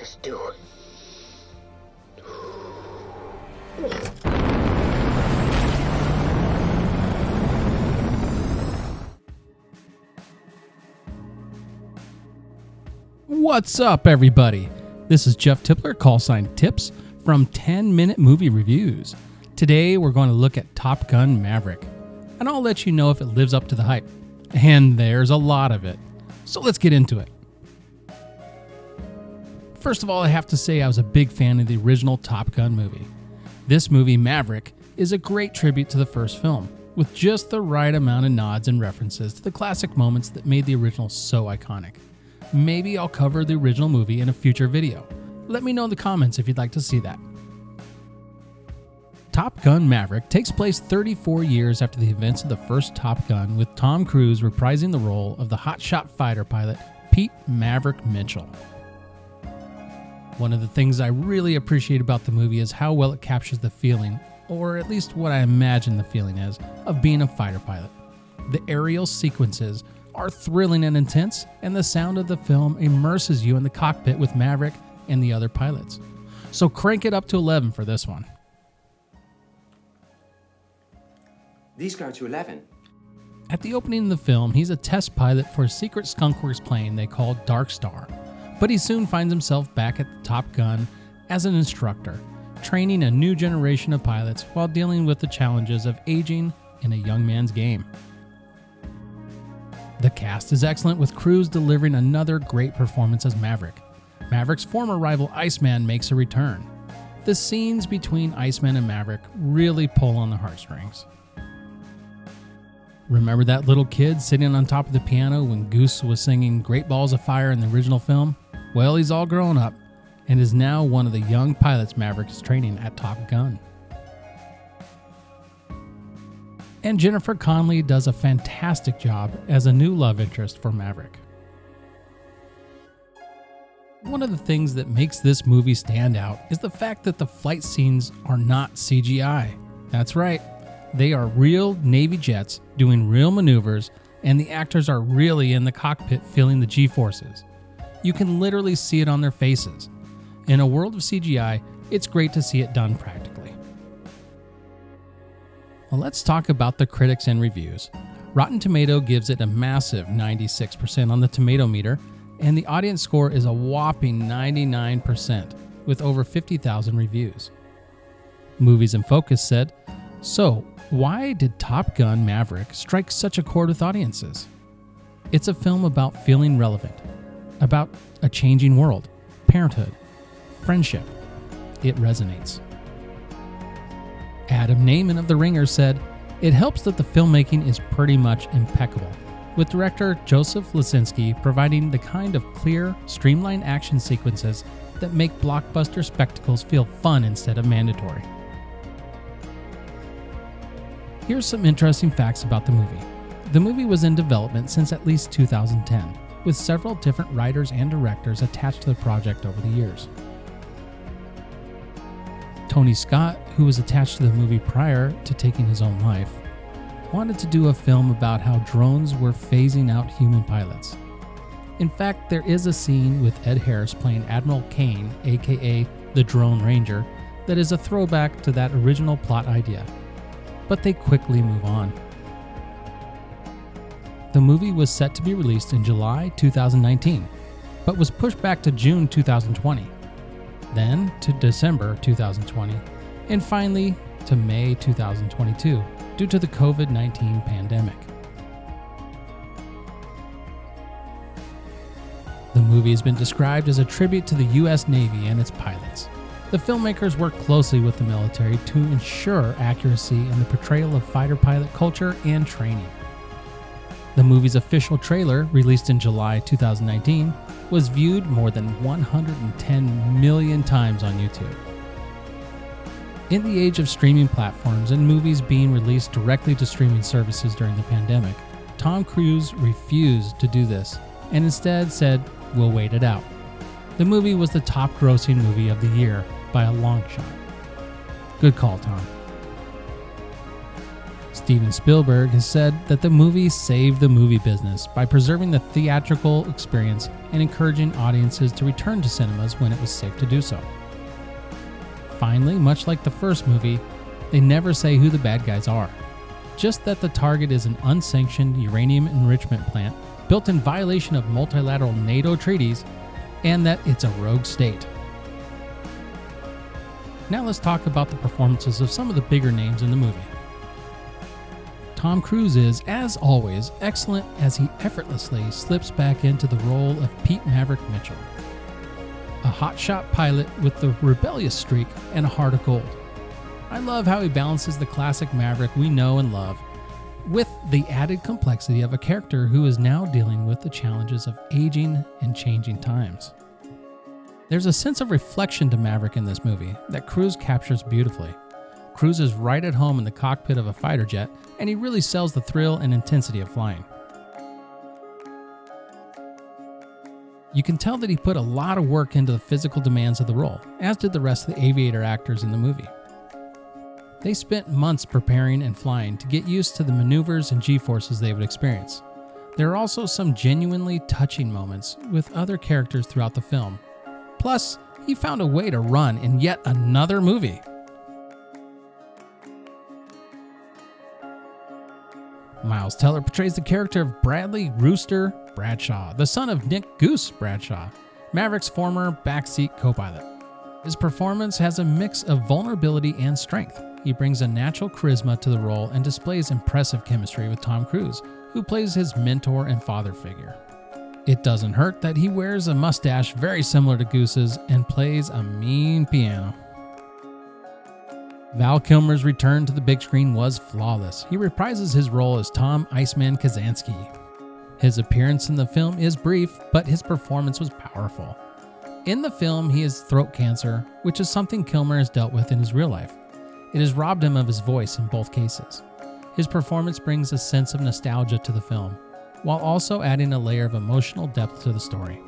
Just do it. What's up, everybody? This is Jeff Tippler, callsign Tips, from 10-Minute Movie Reviews. Today, we're going to look at Top Gun Maverick, and I'll let you know if it lives up to the hype. And there's a lot of it. So let's get into it. First of all, I have to say I was a big fan of the original Top Gun movie. This movie, Maverick, is a great tribute to the first film, with just the right amount of nods and references to the classic moments that made the original so iconic. Maybe I'll cover the original movie in a future video. Let me know in the comments if you'd like to see that. Top Gun Maverick takes place 34 years after the events of the first Top Gun, with Tom Cruise reprising the role of the hotshot fighter pilot Pete Maverick Mitchell. One of the things I really appreciate about the movie is how well it captures the feeling, or at least what I imagine the feeling is, of being a fighter pilot. The aerial sequences are thrilling and intense, and the sound of the film immerses you in the cockpit with Maverick and the other pilots. So crank it up to 11 for this one. These go to 11. At the opening of the film, he's a test pilot for a secret skunkworks plane they call Dark Star, but he soon finds himself back at the Top Gun as an instructor, training a new generation of pilots while dealing with the challenges of aging in a young man's game. The cast is excellent, with Cruise delivering another great performance as Maverick. Maverick's former rival Iceman makes a return. The scenes between Iceman and Maverick really pull on the heartstrings. Remember that little kid sitting on top of the piano when Goose was singing Great Balls of Fire in the original film? Well, he's all grown up and is now one of the young pilots Maverick is training at Top Gun. And Jennifer Connelly does a fantastic job as a new love interest for Maverick. One of the things that makes this movie stand out is the fact that the flight scenes are not CGI. That's right, they are real Navy jets doing real maneuvers, and the actors are really in the cockpit feeling the G-forces. You can literally see it on their faces. In a world of CGI, it's great to see it done practically. Well, let's talk about the critics and reviews. Rotten Tomato gives it a massive 96% on the tomato meter, and the audience score is a whopping 99%, with over 50,000 reviews. Movies in Focus said, "So, why did Top Gun Maverick strike such a chord with audiences? It's a film about feeling relevant, about a changing world, parenthood, friendship. It resonates." Adam Naiman of The Ringer said, "It helps that the filmmaking is pretty much impeccable, with director Joseph Lisinski providing the kind of clear, streamlined action sequences that make blockbuster spectacles feel fun instead of mandatory." Here's some interesting facts about the movie. The movie was in development since at least 2010, with several different writers and directors attached to the project over the years. Tony Scott, who was attached to the movie prior to taking his own life, wanted to do a film about how drones were phasing out human pilots. In fact, there is a scene with Ed Harris playing Admiral Kane, aka the Drone Ranger, that is a throwback to that original plot idea. But they quickly move on. The movie was set to be released in July 2019, but was pushed back to June 2020. Then to December 2020, and finally to May 2022 due to the COVID-19 pandemic. The movie has been described as a tribute to the U.S. Navy and its pilots. The filmmakers worked closely with the military to ensure accuracy in the portrayal of fighter pilot culture and training. The movie's official trailer, released in July 2019, was viewed more than 110 million times on YouTube. In the age of streaming platforms and movies being released directly to streaming services during the pandemic, Tom Cruise refused to do this and instead said, "We'll wait it out." The movie was the top grossing movie of the year by a long shot. Good call, Tom. Steven Spielberg has said that the movie saved the movie business by preserving the theatrical experience and encouraging audiences to return to cinemas when it was safe to do so. Finally, much like the first movie, they never say who the bad guys are, just that the target is an unsanctioned uranium enrichment plant built in violation of multilateral NATO treaties, and that it's a rogue state. Now let's talk about the performances of some of the bigger names in the movie. Tom Cruise is, as always, excellent as he effortlessly slips back into the role of Pete Maverick Mitchell, a hotshot pilot with the rebellious streak and a heart of gold. I love how he balances the classic Maverick we know and love with the added complexity of a character who is now dealing with the challenges of aging and changing times. There's a sense of reflection to Maverick in this movie that Cruise captures beautifully. Cruise is right at home in the cockpit of a fighter jet, and he really sells the thrill and intensity of flying. You can tell that he put a lot of work into the physical demands of the role, as did the rest of the aviator actors in the movie. They spent months preparing and flying to get used to the maneuvers and G-forces they would experience. There are also some genuinely touching moments with other characters throughout the film. Plus, he found a way to run in yet another movie. Miles Teller portrays the character of Bradley Rooster Bradshaw, the son of Nick Goose Bradshaw, Maverick's former backseat co-pilot. His performance has a mix of vulnerability and strength. He brings a natural charisma to the role and displays impressive chemistry with Tom Cruise, who plays his mentor and father figure. It doesn't hurt that he wears a mustache very similar to Goose's and plays a mean piano. Val Kilmer's return to the big screen was flawless. He reprises his role as Tom Iceman Kazansky. His appearance in the film is brief, but his performance was powerful. In the film, he has throat cancer, which is something Kilmer has dealt with in his real life. It has robbed him of his voice in both cases. His performance brings a sense of nostalgia to the film, while also adding a layer of emotional depth to the story.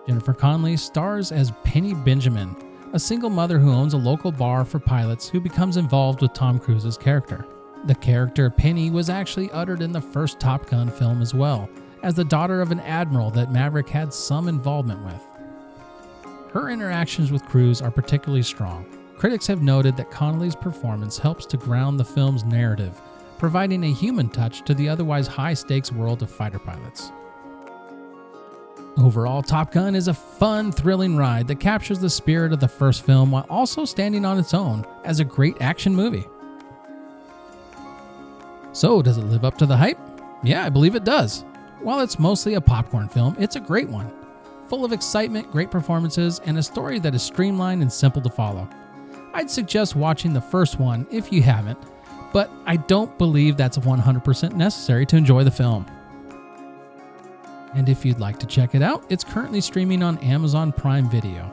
Jennifer Connelly stars as Penny Benjamin, a single mother who owns a local bar for pilots who becomes involved with Tom Cruise's character. The character Penny was actually uttered in the first Top Gun film as well, as the daughter of an admiral that Maverick had some involvement with. Her interactions with Cruise are particularly strong. Critics have noted that Connelly's performance helps to ground the film's narrative, providing a human touch to the otherwise high-stakes world of fighter pilots. Overall, Top Gun is a fun, thrilling ride that captures the spirit of the first film while also standing on its own as a great action movie. So, does it live up to the hype? Yeah, I believe it does. While it's mostly a popcorn film, it's a great one. Full of excitement, great performances, and a story that is streamlined and simple to follow. I'd suggest watching the first one if you haven't, but I don't believe that's 100% necessary to enjoy the film. And if you'd like to check it out, it's currently streaming on Amazon Prime Video.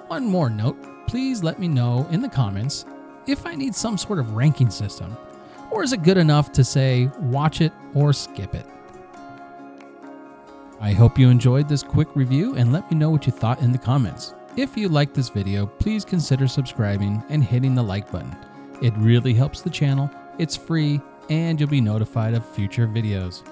One more note, please let me know in the comments if I need some sort of ranking system, or is it good enough to say watch it or skip it? I hope you enjoyed this quick review and let me know what you thought in the comments. If you liked this video, please consider subscribing and hitting the like button. It really helps the channel, it's free, and you'll be notified of future videos.